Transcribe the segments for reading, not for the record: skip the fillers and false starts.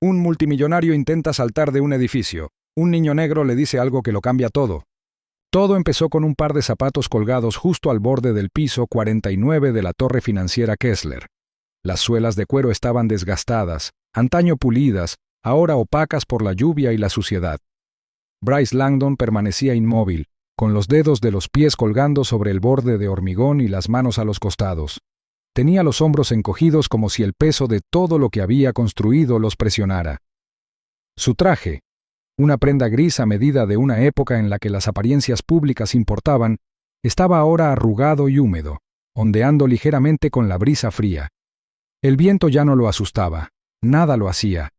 Un multimillonario intenta saltar de un edificio. Un niño negro le dice algo que lo cambia todo. Todo empezó con un par de zapatos colgados justo al borde del piso 49 de la torre financiera Kessler. Las suelas de cuero estaban desgastadas, antaño pulidas, ahora opacas por la lluvia y la suciedad. Bryce Langdon permanecía inmóvil, con los dedos de los pies colgando sobre el borde de hormigón y las manos a los costados. Tenía los hombros encogidos como si el peso de todo lo que había construido los presionara. Su traje, una prenda gris a medida de una época en la que las apariencias públicas importaban, estaba ahora arrugado y húmedo, ondeando ligeramente con la brisa fría. El viento ya no lo asustaba, nada lo hacía.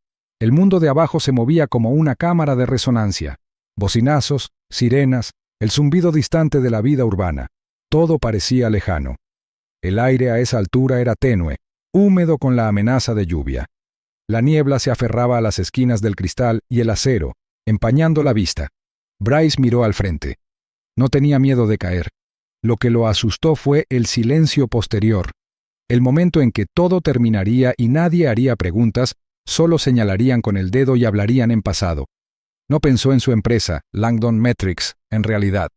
El mundo de abajo se movía como una cámara de resonancia. Bocinazos, sirenas, el zumbido distante de la vida urbana. Todo parecía lejano. El aire a esa altura era tenue, húmedo con la amenaza de lluvia. La niebla se aferraba a las esquinas del cristal y el acero, empañando la vista. Bryce miró al frente. No tenía miedo de caer. Lo que lo asustó fue el silencio posterior. El momento en que todo terminaría y nadie haría preguntas, solo señalarían con el dedo y hablarían en pasado. No pensó en su empresa, Langdon Metrics, en realidad.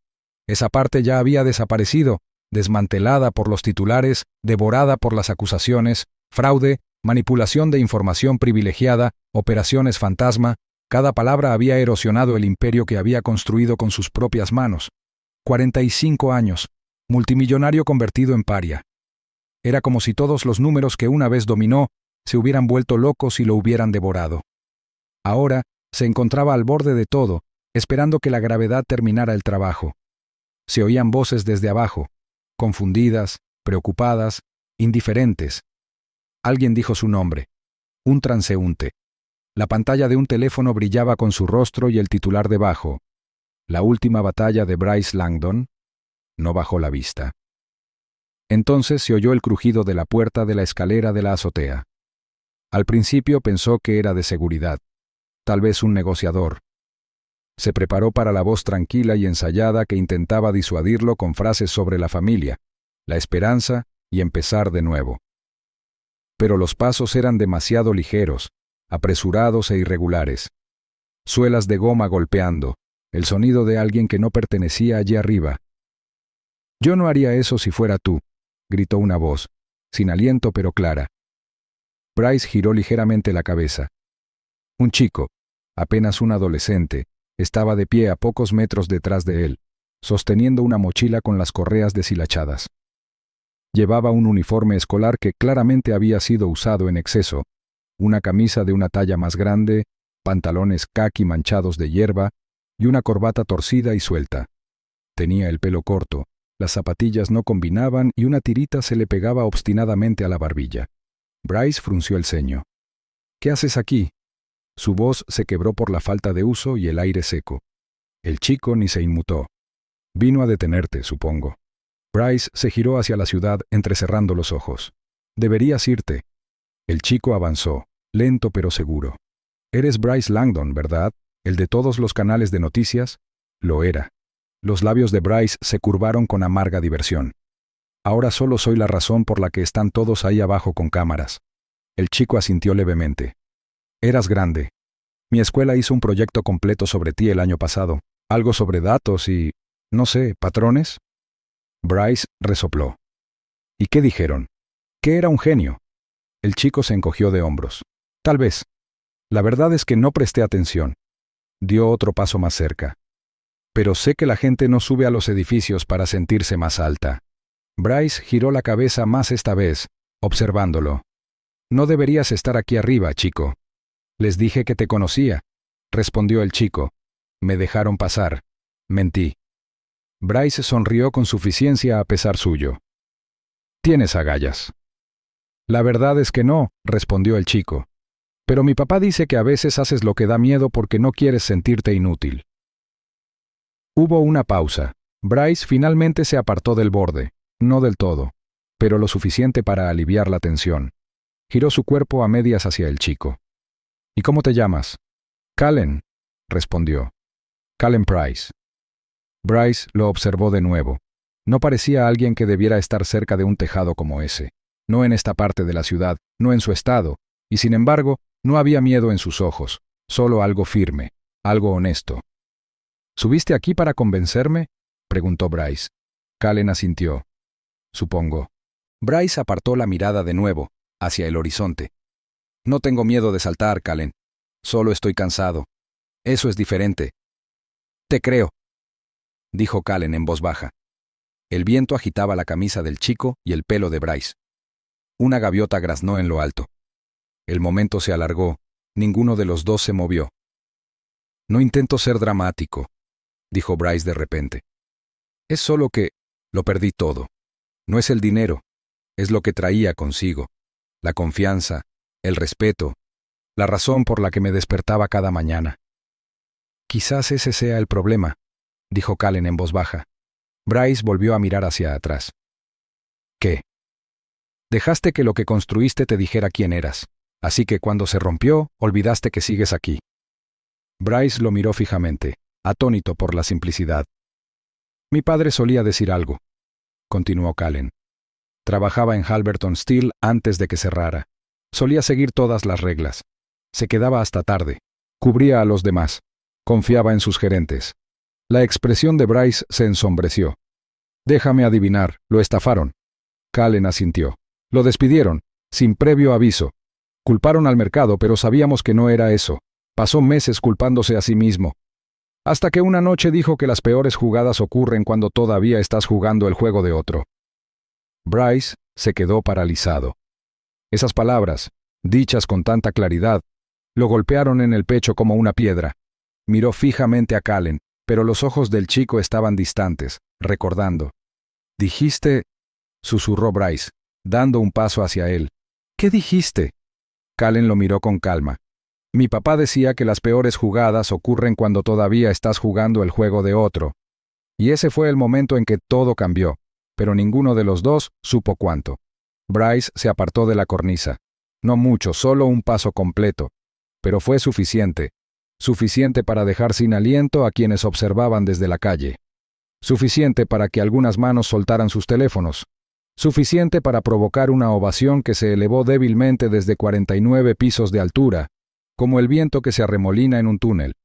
Esa parte ya había desaparecido, desmantelada por los titulares, devorada por las acusaciones, fraude, manipulación de información privilegiada, operaciones fantasma. Cada palabra había erosionado el imperio que había construido con sus propias manos. 45 años, multimillonario convertido en paria. Era como si todos los números que una vez dominó se hubieran vuelto locos y lo hubieran devorado. Ahora se encontraba al borde de todo, esperando que la gravedad terminara el trabajo. Se oían voces desde abajo, confundidas, preocupadas, indiferentes. Alguien dijo su nombre. Un transeúnte. La pantalla de un teléfono brillaba con su rostro y el titular debajo. La última batalla de Bryce Langdon. No bajó la vista. Entonces se oyó el crujido de la puerta de la escalera de la azotea. Al principio pensó que era de seguridad, tal vez un negociador. Se preparó para la voz tranquila y ensayada que intentaba disuadirlo con frases sobre la familia, la esperanza y empezar de nuevo. Pero los pasos eran demasiado ligeros, apresurados e irregulares. Suelas de goma golpeando, el sonido de alguien que no pertenecía allí arriba. «Yo no haría eso si fuera tú», gritó una voz, sin aliento pero clara. Bryce giró ligeramente la cabeza. Un chico, apenas un adolescente, estaba de pie a pocos metros detrás de él, sosteniendo una mochila con las correas deshilachadas. Llevaba un uniforme escolar que claramente había sido usado en exceso, una camisa de una talla más grande, pantalones caqui manchados de hierba y una corbata torcida y suelta. Tenía el pelo corto, las zapatillas no combinaban y una tirita se le pegaba obstinadamente a la barbilla. Bryce frunció el ceño. «¿Qué haces aquí?» Su voz se quebró por la falta de uso y el aire seco. El chico ni se inmutó. «Vino a detenerte, supongo». Bryce se giró hacia la ciudad entrecerrando los ojos. «Deberías irte». El chico avanzó, lento pero seguro. «Eres Bryce Langdon, ¿verdad? ¿El de todos los canales de noticias?» Lo era. Los labios de Bryce se curvaron con amarga diversión. «Ahora solo soy la razón por la que están todos ahí abajo con cámaras». El chico asintió levemente. «Eras grande. Mi escuela hizo un proyecto completo sobre ti el año pasado. Algo sobre datos y, no sé, patrones». Bryce resopló. «¿Y qué dijeron? ¿Que era un genio?» El chico se encogió de hombros. «Tal vez. La verdad es que no presté atención». Dio otro paso más cerca. «Pero sé que la gente no sube a los edificios para sentirse más alta». Bryce giró la cabeza más esta vez, observándolo. «No deberías estar aquí arriba, chico». «Les dije que te conocía», respondió el chico. «Me dejaron pasar. Mentí». Bryce sonrió con suficiencia a pesar suyo. «Tienes agallas». «La verdad es que no», respondió el chico. «Pero mi papá dice que a veces haces lo que da miedo porque no quieres sentirte inútil». Hubo una pausa. Bryce finalmente se apartó del borde. No del todo, pero lo suficiente para aliviar la tensión. Giró su cuerpo a medias hacia el chico. «¿Y cómo te llamas?» «Callen», respondió. «Callen Price». Bryce lo observó de nuevo. No parecía alguien que debiera estar cerca de un tejado como ese. No en esta parte de la ciudad, no en su estado, y sin embargo, No había miedo en sus ojos, solo algo firme, algo honesto. ¿Subiste aquí para convencerme?, preguntó Bryce. Callen asintió. Supongo. Bryce apartó la mirada de nuevo, hacia el horizonte. No tengo miedo de saltar, Callen. Solo estoy cansado. Eso es diferente. Te creo, dijo Callen en voz baja. El viento agitaba la camisa del chico y el pelo de Bryce. Una gaviota graznó en lo alto. El momento se alargó, ninguno de los dos se movió. No intento ser dramático, dijo Bryce de repente. Es solo que lo perdí todo. No es el dinero, es lo que traía consigo, la confianza, el respeto, la razón por la que me despertaba cada mañana. Quizás ese sea el problema, dijo Callen en voz baja. Bryce volvió a mirar hacia atrás. ¿Qué? Dejaste que lo que construiste te dijera quién eras, así que cuando se rompió, olvidaste que sigues aquí. Bryce lo miró fijamente, atónito por la simplicidad. Mi padre solía decir algo, continuó Callen. Trabajaba en Halberton Steel antes de que cerrara. Solía seguir todas las reglas. Se quedaba hasta tarde. Cubría a los demás. Confiaba en sus gerentes. La expresión de Bryce se ensombreció. Déjame adivinar, lo estafaron. Callen asintió. Lo despidieron, sin previo aviso. Culparon al mercado, pero sabíamos que no era eso. Pasó meses culpándose a sí mismo. Hasta que una noche dijo que las peores jugadas ocurren cuando todavía estás jugando el juego de otro. Bryce se quedó paralizado. Esas palabras, dichas con tanta claridad, lo golpearon en el pecho como una piedra. Miró fijamente a Callen, pero los ojos del chico estaban distantes, recordando. «Dijiste», susurró Bryce, dando un paso hacia él. «¿Qué dijiste?» Callen lo miró con calma. «Mi papá decía que las peores jugadas ocurren cuando todavía estás jugando el juego de otro. Y ese fue el momento en que todo cambió, pero ninguno de los dos supo cuánto». Bryce se apartó de la cornisa. No mucho, solo un paso completo. Pero fue suficiente. Suficiente para dejar sin aliento a quienes observaban desde la calle. Suficiente para que algunas manos soltaran sus teléfonos. Suficiente para provocar una ovación que se elevó débilmente desde 49 pisos de altura, como el viento que se arremolina en un túnel.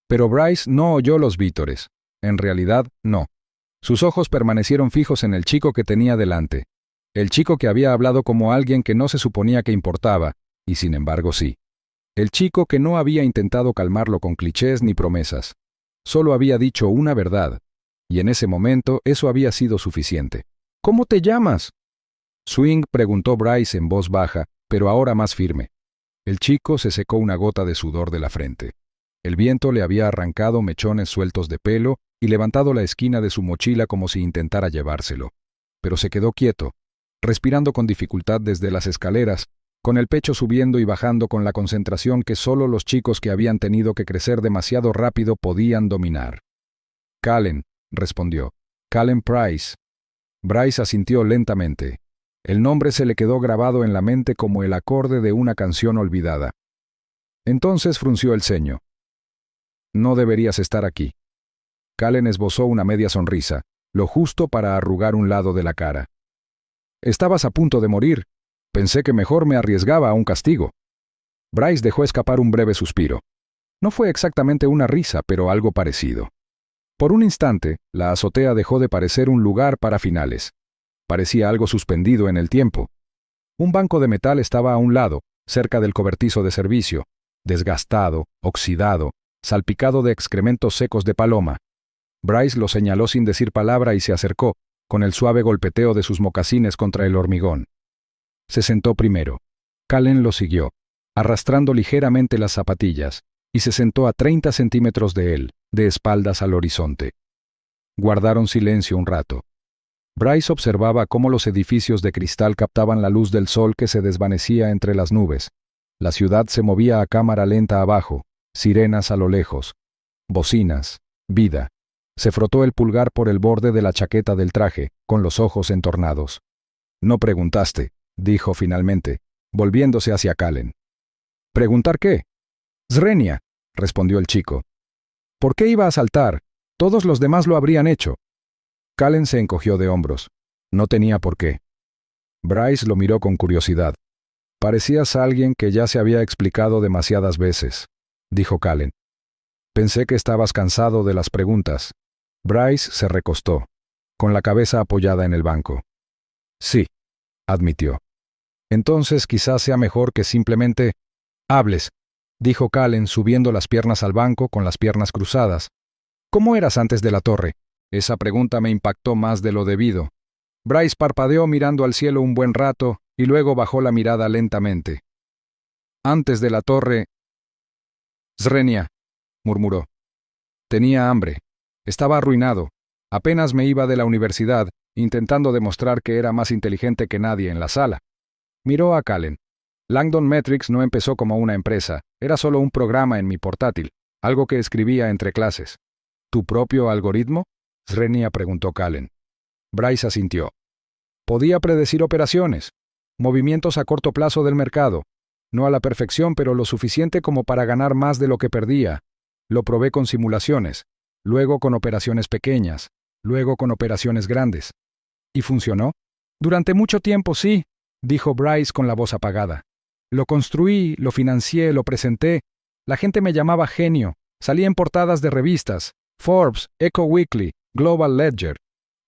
Pero Bryce no oyó los vítores. En realidad, no. Sus ojos permanecieron fijos en el chico que tenía delante. El chico que había hablado como alguien que no se suponía que importaba, y sin embargo sí. El chico que no había intentado calmarlo con clichés ni promesas. Solo había dicho una verdad, y en ese momento eso había sido suficiente. «¿Cómo te llamas?» Swing, preguntó Bryce en voz baja, pero ahora más firme. El chico se secó una gota de sudor de la frente. El viento le había arrancado mechones sueltos de pelo y levantado la esquina de su mochila como si intentara llevárselo. Pero se quedó quieto, respirando con dificultad desde las escaleras, con el pecho subiendo y bajando con la concentración que solo los chicos que habían tenido que crecer demasiado rápido podían dominar. «Callen», respondió. «Callen Price». Bryce asintió lentamente. El nombre se le quedó grabado en la mente como el acorde de una canción olvidada. Entonces frunció el ceño. «No deberías estar aquí». Callen esbozó una media sonrisa, lo justo para arrugar un lado de la cara. «Estabas a punto de morir. Pensé que mejor me arriesgaba a un castigo». Bryce dejó escapar un breve suspiro. No fue exactamente una risa, pero algo parecido. Por un instante, la azotea dejó de parecer un lugar para finales. Parecía algo suspendido en el tiempo. Un banco de metal estaba a un lado, cerca del cobertizo de servicio, desgastado, oxidado, salpicado de excrementos secos de paloma. Bryce lo señaló sin decir palabra y se acercó, con el suave golpeteo de sus mocasines contra el hormigón. Se sentó primero. Callen lo siguió, arrastrando ligeramente las zapatillas, y se sentó a 30 centímetros de él, de espaldas al horizonte. Guardaron silencio un rato. Bryce observaba cómo los edificios de cristal captaban la luz del sol que se desvanecía entre las nubes. La ciudad se movía a cámara lenta abajo, sirenas a lo lejos, bocinas, vida. Se frotó el pulgar por el borde de la chaqueta del traje, con los ojos entornados. «No preguntaste», dijo finalmente, volviéndose hacia Callen. «¿Preguntar qué?» «Srenia», respondió el chico. «¿Por qué iba a saltar? Todos los demás lo habrían hecho». Callen se encogió de hombros. No tenía por qué. Bryce lo miró con curiosidad. Parecías alguien que ya se había explicado demasiadas veces, dijo Callen. Pensé que estabas cansado de las preguntas. Bryce se recostó, con la cabeza apoyada en el banco. Sí, admitió. Entonces quizás sea mejor que simplemente hables, dijo Callen subiendo las piernas al banco con las piernas cruzadas. ¿Cómo eras antes de la torre? Esa pregunta me impactó más de lo debido. Bryce parpadeó mirando al cielo un buen rato y luego bajó la mirada lentamente. Antes de la torre... Zrenia, murmuró. Tenía hambre. Estaba arruinado. Apenas me iba de la universidad, intentando demostrar que era más inteligente que nadie en la sala. Miró a Callen. Langdon Metrics no empezó como una empresa, era solo un programa en mi portátil, algo que escribía entre clases. ¿Tu propio algoritmo? Zrenia preguntó Callen. Bryce asintió. Podía predecir operaciones, movimientos a corto plazo del mercado, no a la perfección, pero lo suficiente como para ganar más de lo que perdía. Lo probé con simulaciones, luego con operaciones pequeñas, luego con operaciones grandes. ¿Y funcionó? Durante mucho tiempo sí, dijo Bryce con la voz apagada. Lo construí, lo financié, lo presenté. La gente me llamaba genio. Salí en portadas de revistas, Forbes, Echo Weekly, Global Ledger.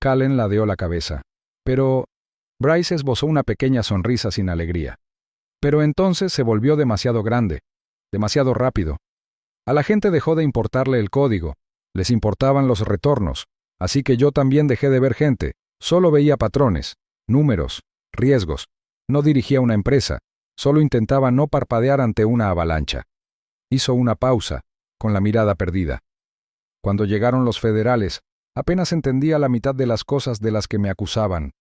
Callen ladeó la cabeza. Pero... Bryce esbozó una pequeña sonrisa sin alegría. Pero entonces se volvió demasiado grande, demasiado rápido. A la gente dejó de importarle el código, les importaban los retornos, así que yo también dejé de ver gente, solo veía patrones, números, riesgos. No dirigía una empresa, solo intentaba no parpadear ante una avalancha. Hizo una pausa, con la mirada perdida. Cuando llegaron los federales, apenas entendía la mitad de las cosas de las que me acusaban.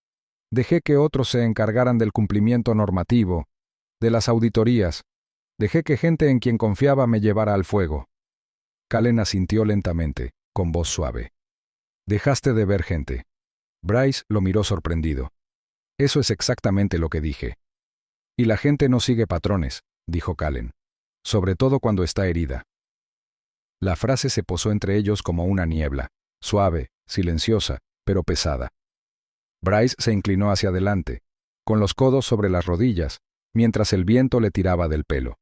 Dejé que otros se encargaran del cumplimiento normativo, de las auditorías. Dejé que gente en quien confiaba me llevara al fuego. Callen asintió lentamente, con voz suave. Dejaste de ver gente. Bryce lo miró sorprendido. Eso es exactamente lo que dije. Y la gente no sigue patrones, dijo Callen, sobre todo cuando está herida. La frase se posó entre ellos como una niebla, suave, silenciosa, pero pesada. Bryce se inclinó hacia adelante, con los codos sobre las rodillas, mientras el viento le tiraba del pelo.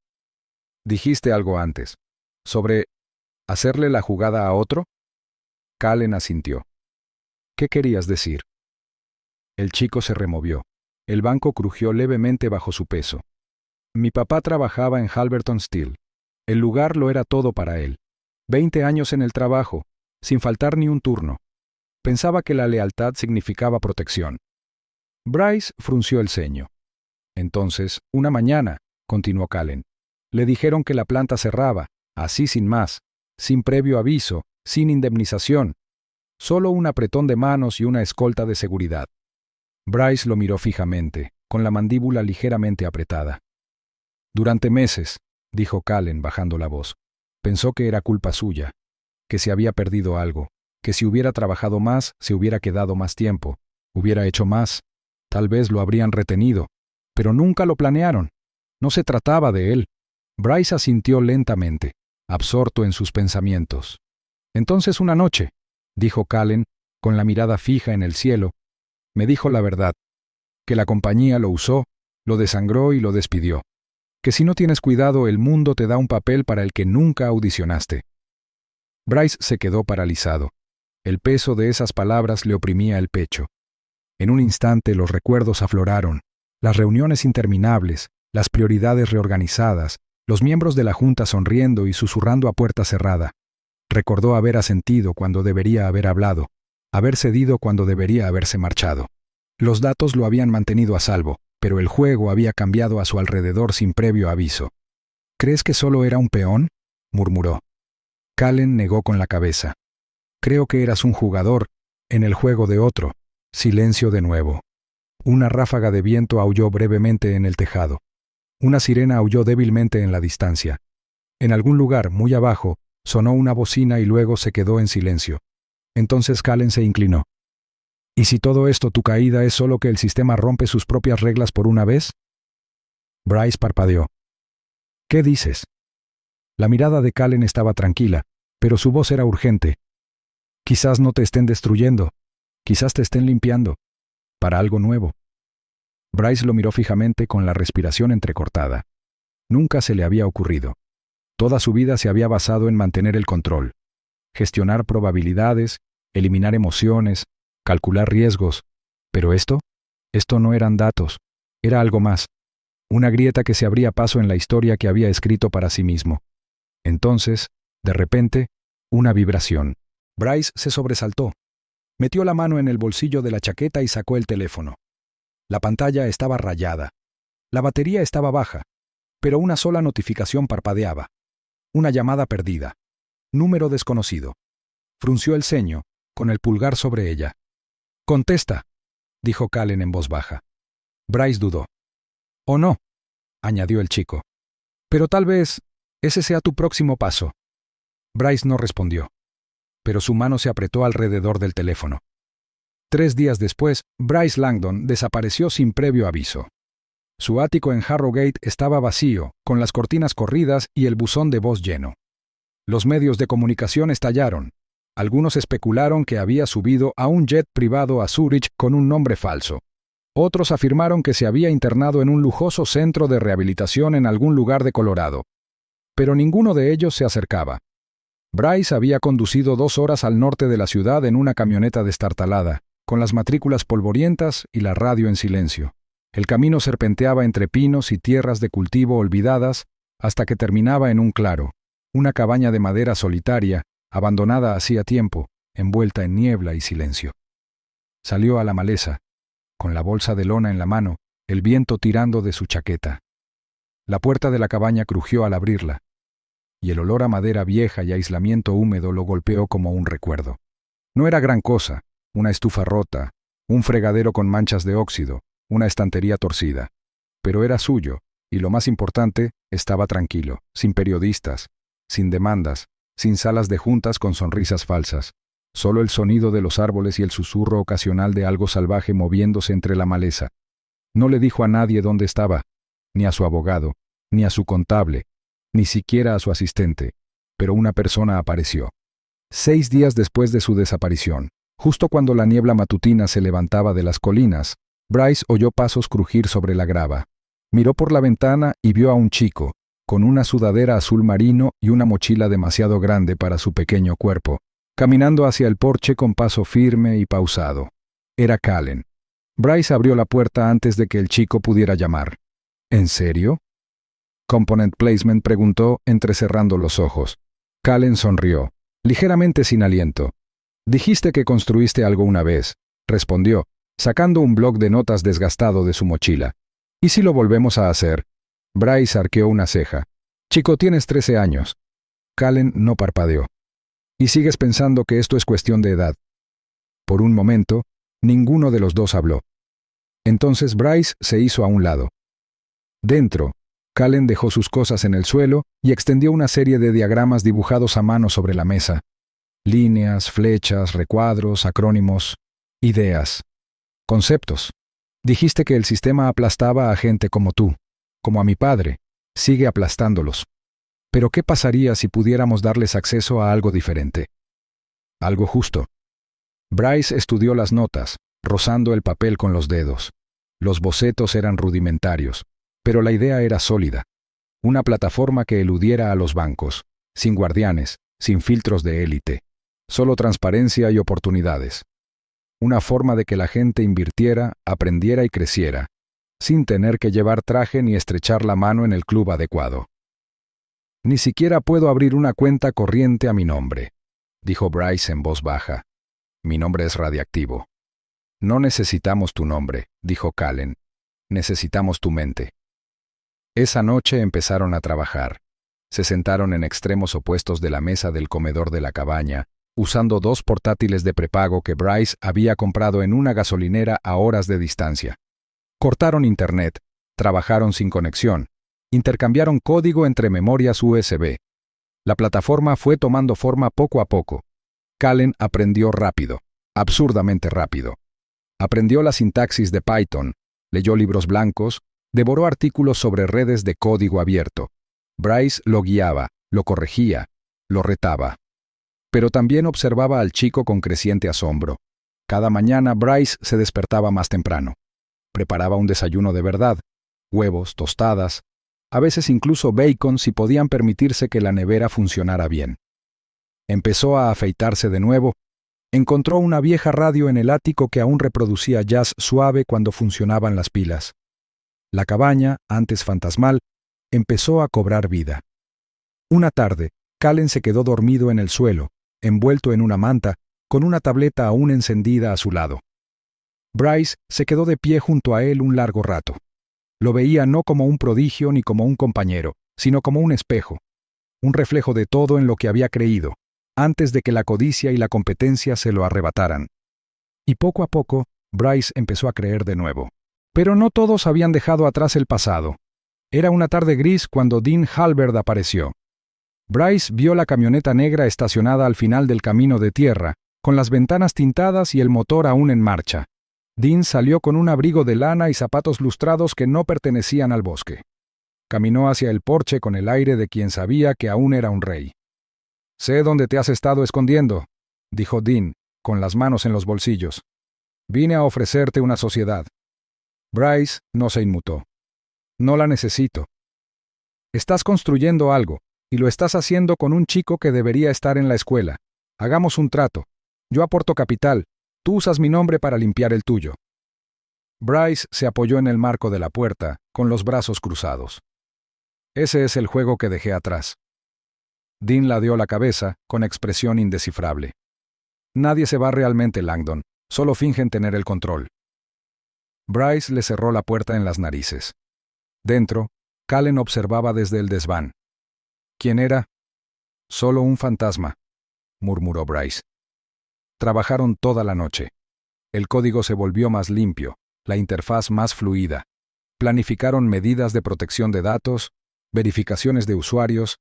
Dijiste algo antes, sobre hacerle la jugada a otro. Callen asintió. ¿Qué querías decir? El chico se removió. El banco crujió levemente bajo su peso. Mi papá trabajaba en Halberton Steel. El lugar lo era todo para él. 20 años en el trabajo, sin faltar ni un turno. Pensaba que la lealtad significaba protección. Bryce frunció el ceño. Entonces, una mañana, continuó Callen, le dijeron que la planta cerraba, así sin más, sin previo aviso, sin indemnización. Solo un apretón de manos y una escolta de seguridad. Bryce lo miró fijamente, con la mandíbula ligeramente apretada. Durante meses, dijo Callen bajando la voz, pensó que era culpa suya, que se había perdido algo, que si hubiera trabajado más, se hubiera quedado más tiempo, hubiera hecho más, tal vez lo habrían retenido, pero nunca lo planearon. No se trataba de él. Bryce asintió lentamente, absorto en sus pensamientos. Entonces una noche, dijo Callen, con la mirada fija en el cielo, me dijo la verdad, que la compañía lo usó, lo desangró y lo despidió, que si no tienes cuidado el mundo te da un papel para el que nunca audicionaste. Bryce se quedó paralizado. El peso de esas palabras le oprimía el pecho. En un instante los recuerdos afloraron, las reuniones interminables, las prioridades reorganizadas, los miembros de la junta sonriendo y susurrando a puerta cerrada. Recordó haber asentido cuando debería haber hablado, haber cedido cuando debería haberse marchado. Los datos lo habían mantenido a salvo, pero el juego había cambiado a su alrededor sin previo aviso. ¿Crees que solo era un peón?, murmuró. Callen negó con la cabeza. Creo que eras un jugador, en el juego de otro. Silencio de nuevo. Una ráfaga de viento aulló brevemente en el tejado. Una sirena aulló débilmente en la distancia. En algún lugar, muy abajo, sonó una bocina y luego se quedó en silencio. Entonces Callen se inclinó. ¿Y si todo esto tu caída es solo que el sistema rompe sus propias reglas por una vez? Bryce parpadeó. ¿Qué dices? La mirada de Callen estaba tranquila, pero su voz era urgente. Quizás no te estén destruyendo, quizás te estén limpiando, para algo nuevo. Bryce lo miró fijamente con la respiración entrecortada. Nunca se le había ocurrido. Toda su vida se había basado en mantener el control, gestionar probabilidades, eliminar emociones, calcular riesgos. Pero esto no eran datos, era algo más, una grieta que se abría paso en la historia que había escrito para sí mismo. Entonces, de repente, una vibración. Bryce se sobresaltó. Metió la mano en el bolsillo de la chaqueta y sacó el teléfono. La pantalla estaba rayada. La batería estaba baja, pero una sola notificación parpadeaba. Una llamada perdida. Número desconocido. Frunció el ceño, con el pulgar sobre ella. «Contesta», dijo Callen en voz baja. Bryce dudó. «O no», añadió el chico. «Pero tal vez ese sea tu próximo paso». Bryce no respondió, pero su mano se apretó alrededor del teléfono. 3 días después, Bryce Langdon desapareció sin previo aviso. Su ático en Harrogate estaba vacío, con las cortinas corridas y el buzón de voz lleno. Los medios de comunicación estallaron. Algunos especularon que había subido a un jet privado a Zúrich con un nombre falso. Otros afirmaron que se había internado en un lujoso centro de rehabilitación en algún lugar de Colorado. Pero ninguno de ellos se acercaba. Bryce había conducido 2 horas al norte de la ciudad en una camioneta destartalada, con las matrículas polvorientas y la radio en silencio. El camino serpenteaba entre pinos y tierras de cultivo olvidadas hasta que terminaba en un claro, una cabaña de madera solitaria, abandonada hacía tiempo, envuelta en niebla y silencio. Salió a la maleza, con la bolsa de lona en la mano, el viento tirando de su chaqueta. La puerta de la cabaña crujió al abrirla, y el olor a madera vieja y aislamiento húmedo lo golpeó como un recuerdo. No era gran cosa, una estufa rota, un fregadero con manchas de óxido, una estantería torcida. Pero era suyo, y lo más importante, estaba tranquilo, sin periodistas, sin demandas, sin salas de juntas con sonrisas falsas. Solo el sonido de los árboles y el susurro ocasional de algo salvaje moviéndose entre la maleza. No le dijo a nadie dónde estaba, ni a su abogado, ni a su contable, ni siquiera a su asistente, pero una persona apareció. 6 días después de su desaparición, justo cuando la niebla matutina se levantaba de las colinas, Bryce oyó pasos crujir sobre la grava. Miró por la ventana y vio a un chico, con una sudadera azul marino y una mochila demasiado grande para su pequeño cuerpo, caminando hacia el porche con paso firme y pausado. Era Callen. Bryce abrió la puerta antes de que el chico pudiera llamar. ¿En serio? Component Placement preguntó, entrecerrando los ojos. Callen sonrió, ligeramente sin aliento. «Dijiste que construiste algo una vez», respondió, sacando un bloc de notas desgastado de su mochila. «¿Y si lo volvemos a hacer?» Bryce arqueó una ceja. «Chico, tienes 13 años». Callen no parpadeó. «Y sigues pensando que esto es cuestión de edad». Por un momento, ninguno de los dos habló. Entonces Bryce se hizo a un lado. Dentro, Callen dejó sus cosas en el suelo y extendió una serie de diagramas dibujados a mano sobre la mesa. Líneas, flechas, recuadros, acrónimos, ideas, conceptos. Dijiste que el sistema aplastaba a gente como tú, como a mi padre. Sigue aplastándolos. Pero ¿qué pasaría si pudiéramos darles acceso a algo diferente? Algo justo. Bryce estudió las notas, rozando el papel con los dedos. Los bocetos eran rudimentarios, pero la idea era sólida. Una plataforma que eludiera a los bancos, sin guardianes, sin filtros de élite, solo transparencia y oportunidades. Una forma de que la gente invirtiera, aprendiera y creciera, sin tener que llevar traje ni estrechar la mano en el club adecuado. «Ni siquiera puedo abrir una cuenta corriente a mi nombre», dijo Bryce en voz baja. «Mi nombre es radiactivo». «No necesitamos tu nombre», dijo Callen. «Necesitamos tu mente». Esa noche empezaron a trabajar. Se sentaron en extremos opuestos de la mesa del comedor de la cabaña, usando 2 portátiles de prepago que Bryce había comprado en una gasolinera a horas de distancia. Cortaron internet, trabajaron sin conexión, intercambiaron código entre memorias USB. La plataforma fue tomando forma poco a poco. Callen aprendió rápido, absurdamente rápido. Aprendió la sintaxis de Python, leyó libros blancos, devoró artículos sobre redes de código abierto. Bryce lo guiaba, lo corregía, lo retaba. Pero también observaba al chico con creciente asombro. Cada mañana Bryce se despertaba más temprano. Preparaba un desayuno de verdad: huevos, tostadas, a veces incluso bacon si podían permitirse que la nevera funcionara bien. Empezó a afeitarse de nuevo. Encontró una vieja radio en el ático que aún reproducía jazz suave cuando funcionaban las pilas. La cabaña, antes fantasmal, empezó a cobrar vida. Una tarde, Callen se quedó dormido en el suelo, envuelto en una manta, con una tableta aún encendida a su lado. Bryce se quedó de pie junto a él un largo rato. Lo veía no como un prodigio ni como un compañero, sino como un espejo, un reflejo de todo en lo que había creído, antes de que la codicia y la competencia se lo arrebataran. Y poco a poco, Bryce empezó a creer de nuevo. Pero no todos habían dejado atrás el pasado. Era una tarde gris cuando Dean Halberd apareció. Bryce vio la camioneta negra estacionada al final del camino de tierra, con las ventanas tintadas y el motor aún en marcha. Dean salió con un abrigo de lana y zapatos lustrados que no pertenecían al bosque. Caminó hacia el porche con el aire de quien sabía que aún era un rey. «Sé dónde te has estado escondiendo», dijo Dean, con las manos en los bolsillos. «Vine a ofrecerte una sociedad». Bryce no se inmutó. «No la necesito». «Estás construyendo algo, y lo estás haciendo con un chico que debería estar en la escuela. Hagamos un trato. Yo aporto capital. Tú usas mi nombre para limpiar el tuyo». Bryce se apoyó en el marco de la puerta, con los brazos cruzados. «Ese es el juego que dejé atrás». Dean ladeó la cabeza, con expresión indescifrable. «Nadie se va realmente, Langdon. Solo fingen tener el control». Bryce le cerró la puerta en las narices. Dentro, Callen observaba desde el desván. ¿Quién era? «Solo un fantasma», murmuró Bryce. Trabajaron toda la noche. El código se volvió más limpio, la interfaz más fluida. Planificaron medidas de protección de datos, verificaciones de usuarios,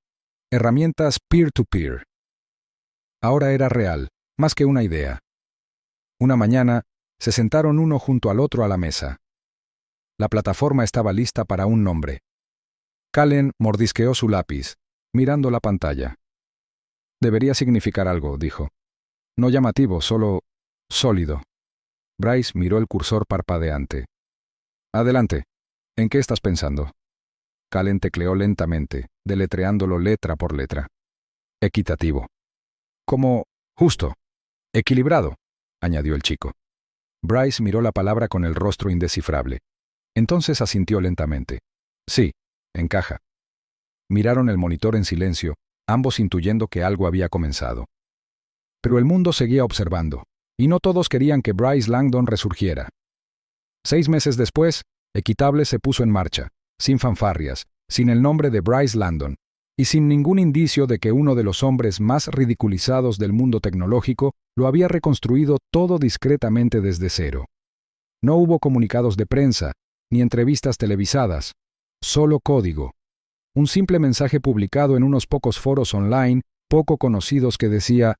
herramientas peer-to-peer. Ahora era real, más que una idea. Una mañana, se sentaron uno junto al otro a la mesa. La plataforma estaba lista para un nombre. Callen mordisqueó su lápiz, mirando la pantalla. «Debería significar algo», dijo. «No llamativo, solo sólido». Bryce miró el cursor parpadeante. «Adelante. ¿En qué estás pensando?» Callen tecleó lentamente, deletreándolo letra por letra. «Equitativo». «Como justo. Equilibrado», añadió el chico. Bryce miró la palabra con el rostro indescifrable. Entonces asintió lentamente. «Sí, encaja». Miraron el monitor en silencio, ambos intuyendo que algo había comenzado. Pero el mundo seguía observando, y no todos querían que Bryce Langdon resurgiera. 6 meses después, Equitable se puso en marcha, sin fanfarrias, sin el nombre de Bryce Langdon, y sin ningún indicio de que uno de los hombres más ridiculizados del mundo tecnológico lo había reconstruido todo discretamente desde cero. No hubo comunicados de prensa, ni entrevistas televisadas, solo código. Un simple mensaje publicado en unos pocos foros online, poco conocidos, que decía: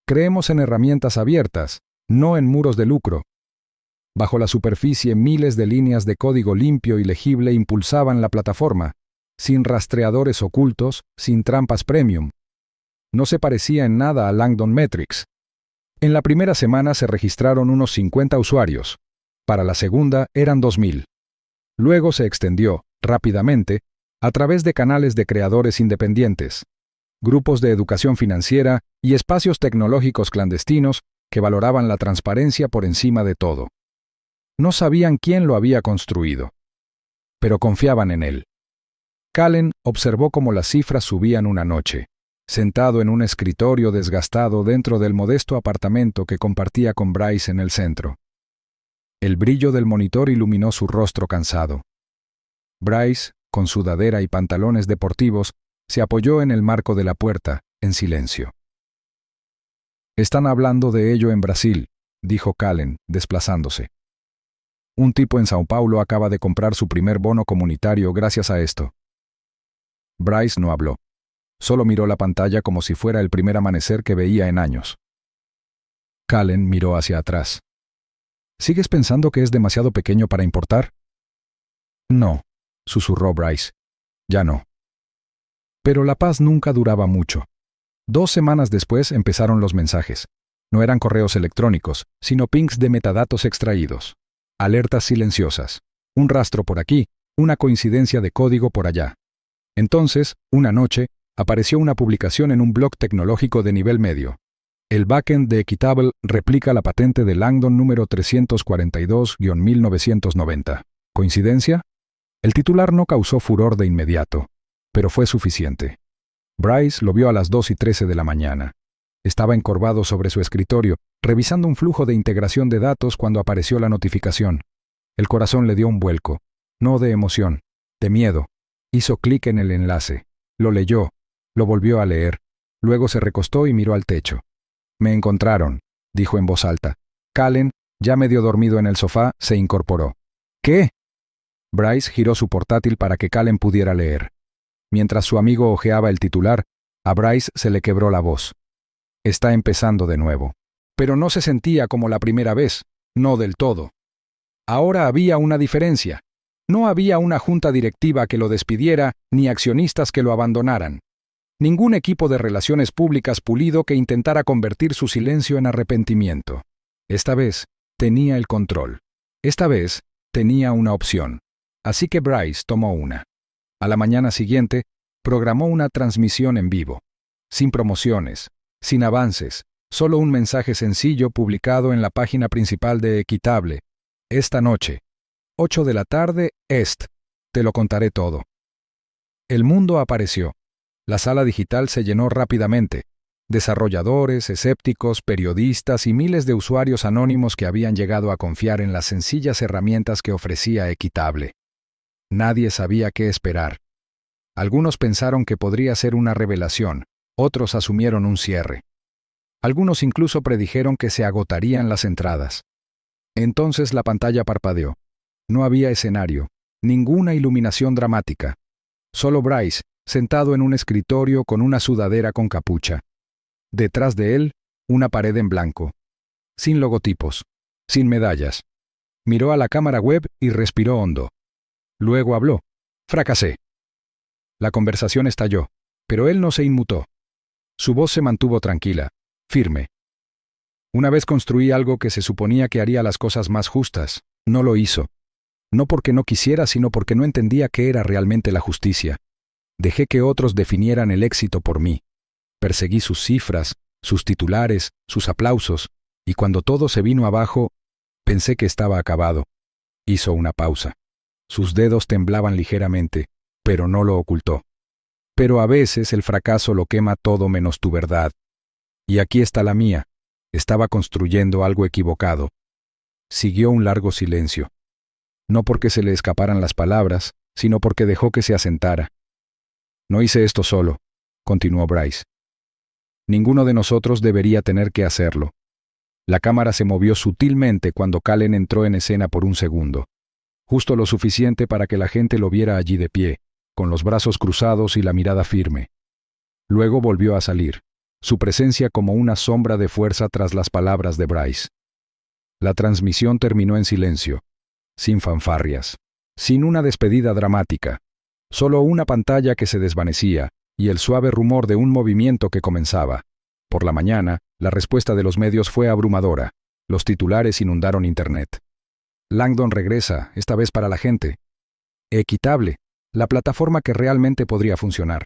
«Creemos en herramientas abiertas, no en muros de lucro». Bajo la superficie, miles de líneas de código limpio y legible impulsaban la plataforma, sin rastreadores ocultos, sin trampas premium. No se parecía en nada a Langdon Metrics. En la primera semana se registraron unos 50 usuarios. Para la segunda eran 2000. Luego se extendió, rápidamente, a través de canales de creadores independientes, grupos de educación financiera y espacios tecnológicos clandestinos que valoraban la transparencia por encima de todo. No sabían quién lo había construido, pero confiaban en él. Callen observó cómo las cifras subían una noche, sentado en un escritorio desgastado dentro del modesto apartamento que compartía con Bryce en el centro. El brillo del monitor iluminó su rostro cansado. Bryce, con sudadera y pantalones deportivos, se apoyó en el marco de la puerta, en silencio. «Están hablando de ello en Brasil», dijo Callen, desplazándose. «Un tipo en Sao Paulo acaba de comprar su primer bono comunitario gracias a esto». Bryce no habló. Solo miró la pantalla como si fuera el primer amanecer que veía en años. Callen miró hacia atrás. «¿Sigues pensando que es demasiado pequeño para importar?» «No», susurró Bryce. «Ya no». Pero la paz nunca duraba mucho. 2 semanas después empezaron los mensajes. No eran correos electrónicos, sino pings de metadatos extraídos. Alertas silenciosas. Un rastro por aquí, una coincidencia de código por allá. Entonces, una noche, apareció una publicación en un blog tecnológico de nivel medio. El backend de Equitable replica la patente de Langdon número 342-1990. ¿Coincidencia? El titular no causó furor de inmediato, pero fue suficiente. Bryce lo vio a las 2:13 de la mañana. Estaba encorvado sobre su escritorio, revisando un flujo de integración de datos cuando apareció la notificación. El corazón le dio un vuelco, no de emoción, de miedo. Hizo clic en el enlace, lo leyó, lo volvió a leer, luego se recostó y miró al techo. «Me encontraron», dijo en voz alta. Kallen, ya medio dormido en el sofá, se incorporó. «¿Qué?». Bryce giró su portátil para que Kallen pudiera leer. Mientras su amigo hojeaba el titular, a Bryce se le quebró la voz. Está empezando de nuevo. Pero no se sentía como la primera vez, no del todo. Ahora había una diferencia. No había una junta directiva que lo despidiera, ni accionistas que lo abandonaran. Ningún equipo de relaciones públicas pulido que intentara convertir su silencio en arrepentimiento. Esta vez, tenía el control. Esta vez, tenía una opción. Así que Bryce tomó una. A la mañana siguiente, programó una transmisión en vivo. Sin promociones, sin avances, solo un mensaje sencillo publicado en la página principal de Equitable. Esta noche, 8 de la tarde, te lo contaré todo. El mundo apareció. La sala digital se llenó rápidamente. Desarrolladores, escépticos, periodistas y miles de usuarios anónimos que habían llegado a confiar en las sencillas herramientas que ofrecía Equitable. Nadie sabía qué esperar. Algunos pensaron que podría ser una revelación, otros asumieron un cierre. Algunos incluso predijeron que se agotarían las entradas. Entonces la pantalla parpadeó. No había escenario, ninguna iluminación dramática. Solo Bryce, sentado en un escritorio con una sudadera con capucha. Detrás de él, una pared en blanco. Sin logotipos, sin medallas. Miró a la cámara web y respiró hondo. Luego habló. «Fracasé». La conversación estalló, pero él no se inmutó. Su voz se mantuvo tranquila, firme. «Una vez construí algo que se suponía que haría las cosas más justas. No lo hizo. No porque no quisiera, sino porque no entendía qué era realmente la justicia. Dejé que otros definieran el éxito por mí. Perseguí sus cifras, sus titulares, sus aplausos, y cuando todo se vino abajo, pensé que estaba acabado». Hizo una pausa. Sus dedos temblaban ligeramente, pero no lo ocultó. «Pero a veces el fracaso lo quema todo menos tu verdad. Y aquí está la mía. Estaba construyendo algo equivocado». Siguió un largo silencio. No porque se le escaparan las palabras, sino porque dejó que se asentara. «No hice esto solo», continuó Bryce. «Ninguno de nosotros debería tener que hacerlo». La cámara se movió sutilmente cuando Kallen entró en escena por un segundo. Justo lo suficiente para que la gente lo viera allí de pie, con los brazos cruzados y la mirada firme. Luego volvió a salir, su presencia como una sombra de fuerza tras las palabras de Bryce. La transmisión terminó en silencio, sin fanfarrias, sin una despedida dramática, solo una pantalla que se desvanecía y el suave rumor de un movimiento que comenzaba. Por la mañana, la respuesta de los medios fue abrumadora. Los titulares inundaron Internet. «Langdon regresa, esta vez para la gente». Equitable, la plataforma que realmente podría funcionar.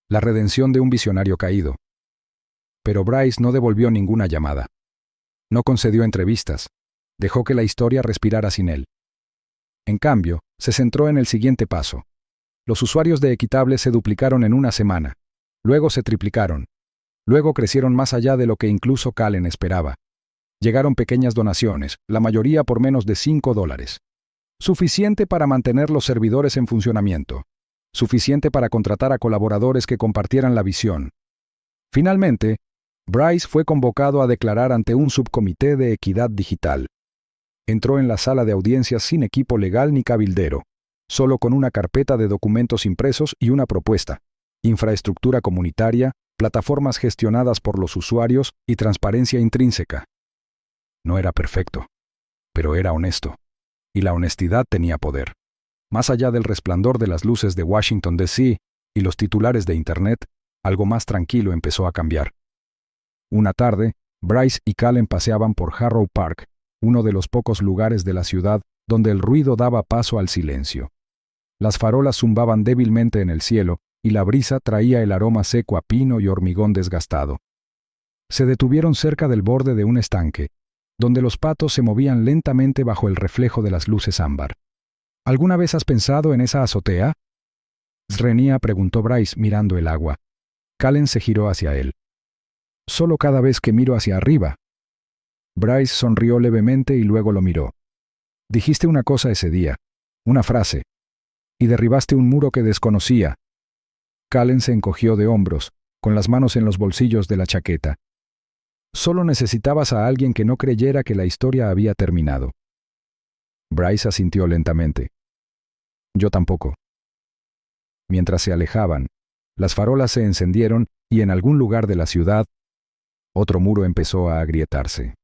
La redención de un visionario caído. Pero Bryce no devolvió ninguna llamada. No concedió entrevistas. Dejó que la historia respirara sin él. En cambio, se centró en el siguiente paso. Los usuarios de Equitable se duplicaron en una semana. Luego se triplicaron. Luego crecieron más allá de lo que incluso Kallen esperaba. Llegaron pequeñas donaciones, la mayoría por menos de $5. Suficiente para mantener los servidores en funcionamiento. Suficiente para contratar a colaboradores que compartieran la visión. Finalmente, Bryce fue convocado a declarar ante un subcomité de equidad digital. Entró en la sala de audiencias sin equipo legal ni cabildero, solo con una carpeta de documentos impresos y una propuesta: infraestructura comunitaria, plataformas gestionadas por los usuarios y transparencia intrínseca. No era perfecto, pero era honesto. Y la honestidad tenía poder. Más allá del resplandor de las luces de Washington, D.C. y los titulares de Internet, algo más tranquilo empezó a cambiar. Una tarde, Bryce y Kallen paseaban por Harrow Park, uno de los pocos lugares de la ciudad donde el ruido daba paso al silencio. Las farolas zumbaban débilmente en el cielo y la brisa traía el aroma seco a pino y hormigón desgastado. Se detuvieron cerca del borde de un estanque, donde los patos se movían lentamente bajo el reflejo de las luces ámbar. ¿Alguna vez has pensado en esa azotea? Srenia, preguntó Bryce mirando el agua. Kallen se giró hacia él. Solo cada vez que miro hacia arriba. Bryce sonrió levemente y luego lo miró. Dijiste una cosa ese día, una frase, y derribaste un muro que desconocía. Kallen se encogió de hombros, con las manos en los bolsillos de la chaqueta. Solo necesitabas a alguien que no creyera que la historia había terminado. Bryce asintió lentamente. Yo tampoco. Mientras se alejaban, las farolas se encendieron y en algún lugar de la ciudad, otro muro empezó a agrietarse.